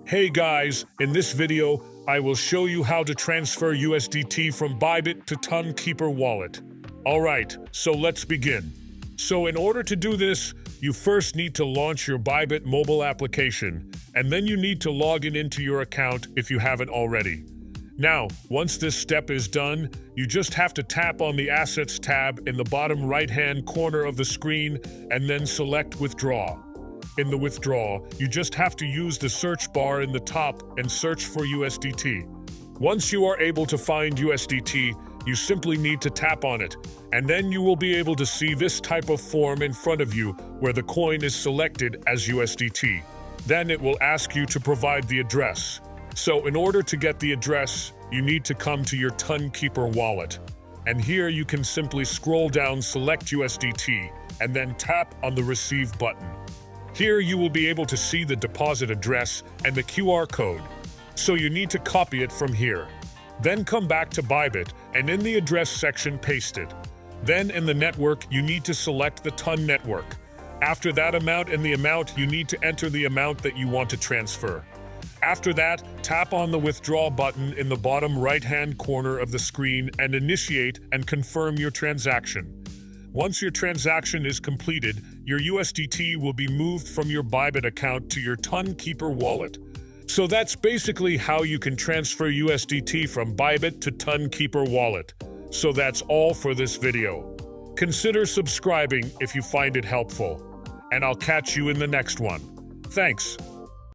Hey guys, in this video, I will show you how to transfer USDT from Bybit to Tonkeeper wallet. Alright, so let's begin. So in order to do this, you first need to launch your Bybit mobile application, and then you need to log into your account if you haven't already. Now, once this step is done, you just have to tap on the Assets tab in the bottom right-hand corner of the screen and then select Withdraw. In the Withdraw, you just have to use the search bar in the top and search for USDT. Once you are able to find USDT, you simply need to tap on it, and then you will be able to see this type of form in front of you where the coin is selected as USDT. Then it will ask you to provide the address. So in order to get the address, you need to come to your Tonkeeper wallet. And here you can simply scroll down, select USDT, and then tap on the Receive button. Here you will be able to see the deposit address and the QR code. So you need to copy it from here. Then come back to Bybit and in the address section paste it. Then in the network, you need to select the Ton network. After that amount and the amount, you need to enter the amount that you want to transfer. After that, tap on the Withdraw button in the bottom right-hand corner of the screen and initiate and confirm your transaction. Once your transaction is completed, your USDT will be moved from your Bybit account to your Tonkeeper wallet. So that's basically how you can transfer USDT from Bybit to Tonkeeper wallet. So that's all for this video. Consider subscribing if you find it helpful. And I'll catch you in the next one. Thanks.